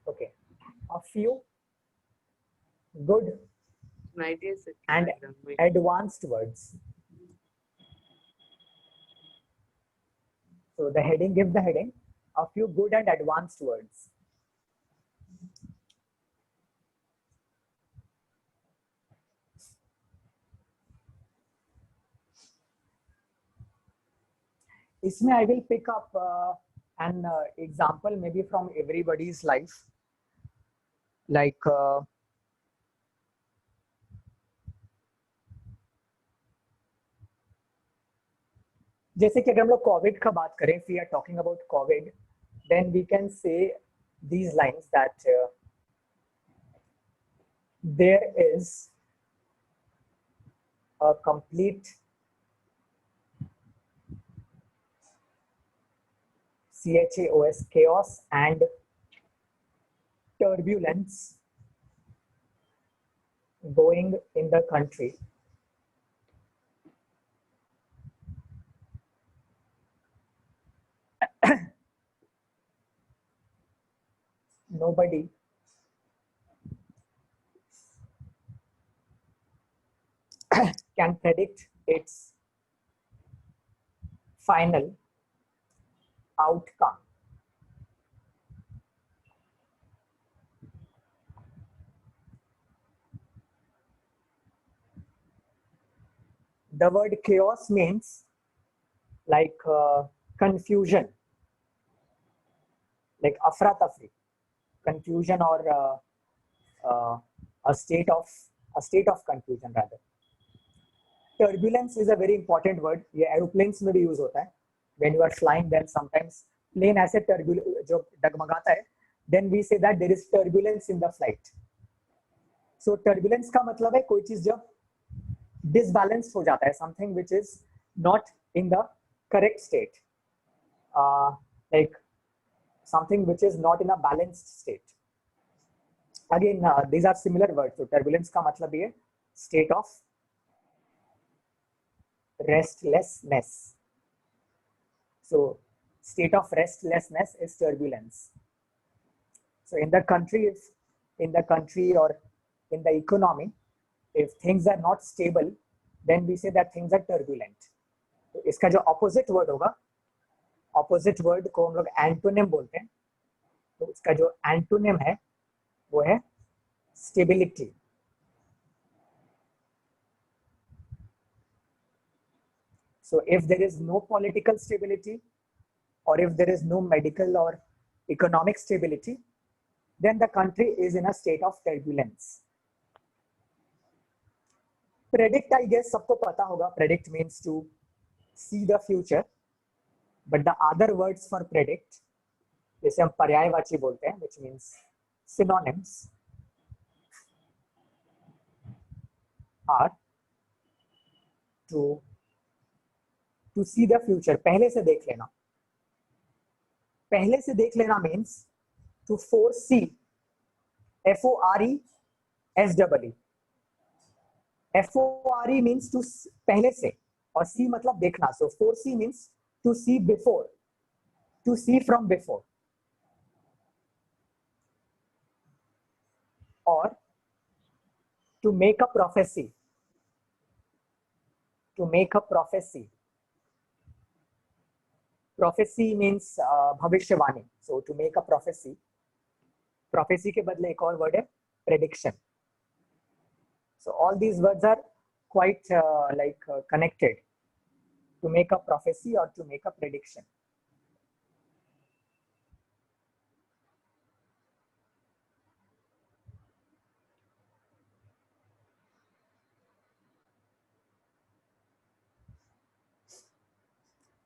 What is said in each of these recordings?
Okay, a few good and advanced words. So the heading, give the heading, a few good and advanced words. इसमें I will pick up an example maybe from everybody's life, like जैसे कि अगर हम लोग Covid का बात करें, if we are talking about COVID, then we can say these lines that there is a complete CHAOS, chaos and turbulence going in the country. Nobody can predict its final outcome. The word chaos means like confusion, like afra tafri, confusion, or a state of confusion rather. Turbulence is a very important word. ये aeroplanes में भी use होता है. When you are flying, then sometimes plane ऐसे जो डगमगाता है, then we say that there is turbulence in the flight. So turbulence का मतलब है कोई चीज जब disbalanced हो जाता है, something which is not in the correct state, like something which is not in a balanced state. Again, these are similar words. So turbulence का मतलब ये state of restlessness. So state of restlessness is turbulence. So in the country, or in the economy, if things are not stable, then we say that things are turbulent. तो इसका जो opposite word होगा, opposite word को हम लोग antonym बोलते हैं. तो इसका जो antonym है वो है stability. So if there is no political stability, or if there is no medical or economic stability, then the country is in a state of turbulence. Predict, I guess सबको पता होगा. Predict means to see the future, but the other words for predict, जैसे हम पर्यायवाची बोलते हैं, which means synonyms, are to see the future. पहले से देख लेना. पहले से देख लेना means to foresee. FORESEE. FORE means to पहले से, और see मतलब देखना. So foresee means to see before, to see from before, or to make a prophecy. To make a prophecy. Prophecy means भविष्यवाणी. So to make a prophecy. Prophecy के बदले एक और word है prediction. So all these words are quite connected. To make a prophecy or to make a prediction.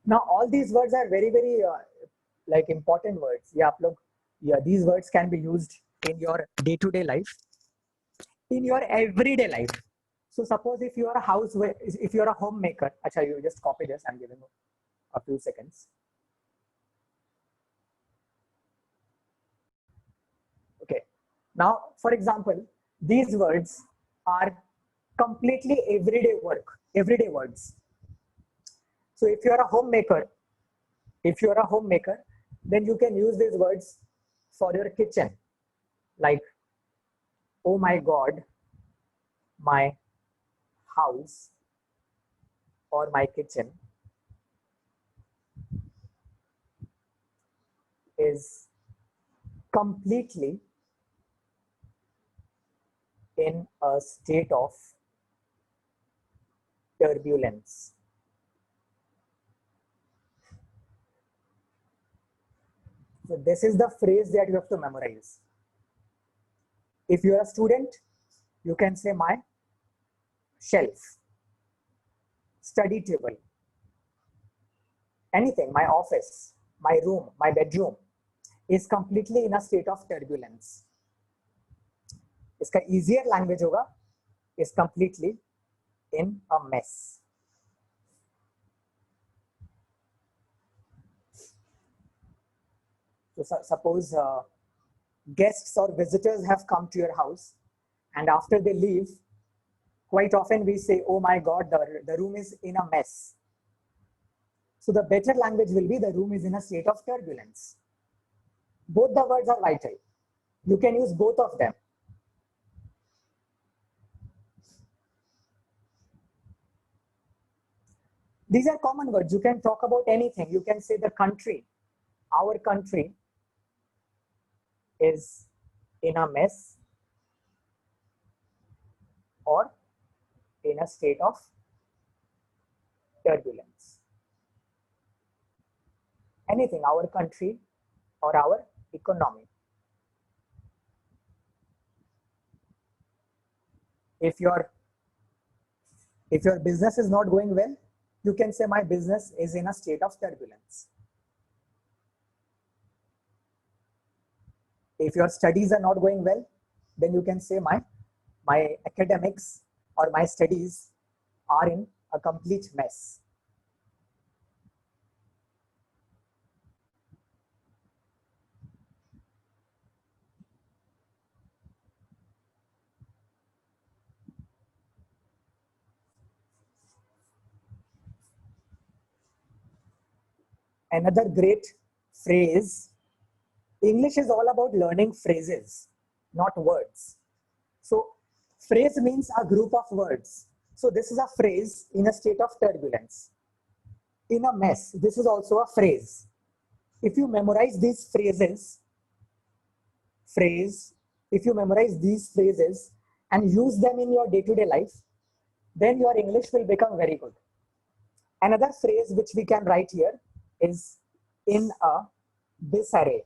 Now all these words are very important words. These words can be used in your day-to-day life, in your everyday life. So suppose if you are a homemaker, acha, you just copy this. I'm giving a few seconds. Okay. Now, for example, these words are completely everyday words. So if you are a homemaker, then you can use these words for your kitchen. like, oh my God, my house or my kitchen is completely in a state of turbulence. So this is the phrase that you have to memorize. If you are a student, you can say my shelf, study table, anything, my office, my room, my bedroom is completely in a state of turbulence. इसका easier language होगा, is completely in a mess. So suppose guests or visitors have come to your house, and after they leave, quite often we say, oh my God, the room is in a mess. So the better language will be the room is in a state of turbulence. Both the words are vital. You can use both of them. These are common words. You can talk about anything. You can say the country, our country is in a mess or in a state of turbulence. Anything, our country or our economy. If your business is not going well, you can say my business is in a state of turbulence. If your studies are not going well, then you can say my academics or my studies are in a complete mess. Another great phrase, English is all about learning phrases, not words. So phrase means a group of words. So this is a phrase in a state of turbulence. In a mess, this is also a phrase. If you memorize these phrases, if you memorize these phrases and use them in your day-to-day life, then your English will become very good. Another phrase which we can write here is in a disarray.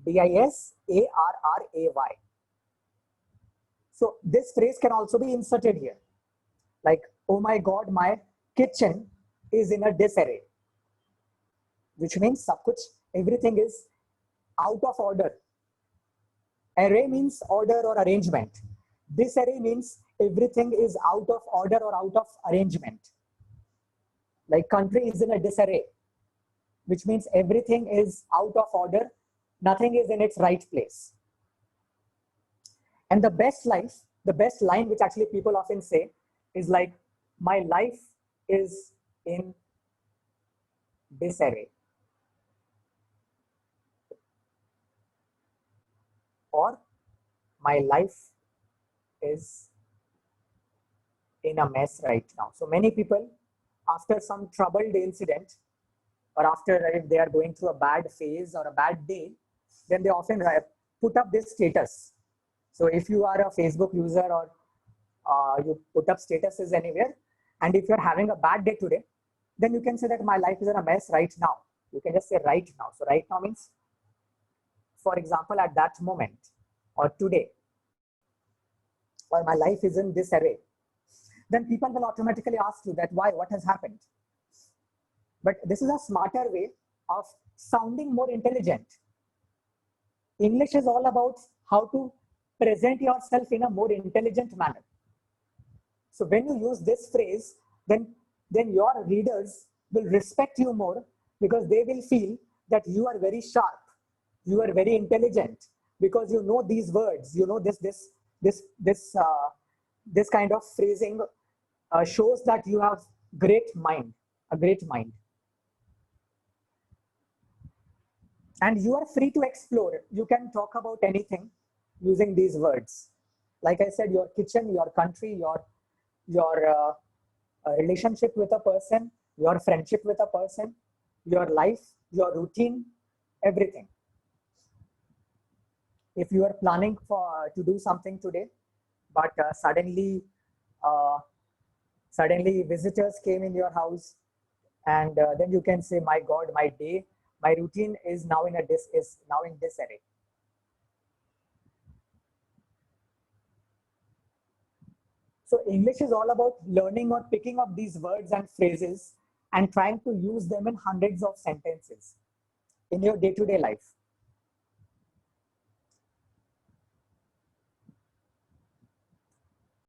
D-I-S-A-R-R-A-Y. So this phrase can also be inserted here. Like, oh my God, my kitchen is in a disarray. Which means everything is out of order. Array means order or arrangement. Disarray means everything is out of order or out of arrangement. Like country is in a disarray, which means everything is out of order. Nothing is in its right place. And the best line which actually people often say is like, my life is in disarray. Or my life is in a mess right now. So many people, after some troubled incident, or after if they are going through a bad phase or a bad day, then they often put up this status. So if you are a Facebook user or you put up statuses anywhere, and if you're having a bad day today, then you can say that my life is in a mess right now. You can just say right now. So right now means, for example, at that moment or today, or my life is in disarray. Then people will automatically ask you that why, what has happened? But this is a smarter way of sounding more intelligent. English is all about how to present yourself in a more intelligent manner. So when you use this phrase, then your readers will respect you more, because they will feel that you are very sharp, you are very intelligent, because you know these words, you know this kind of phrasing shows that you have a great mind. And you are free to explore. You can talk about anything using these words. Like I said, your kitchen, your country, your relationship with a person, your friendship with a person, your life, your routine, everything. If you are planning for to do something today, but uh, suddenly visitors came in your house, and then you can say, my God, my day, my routine is now in disarray. So English is all about learning or picking up these words and phrases and trying to use them in hundreds of sentences in your day-to-day life.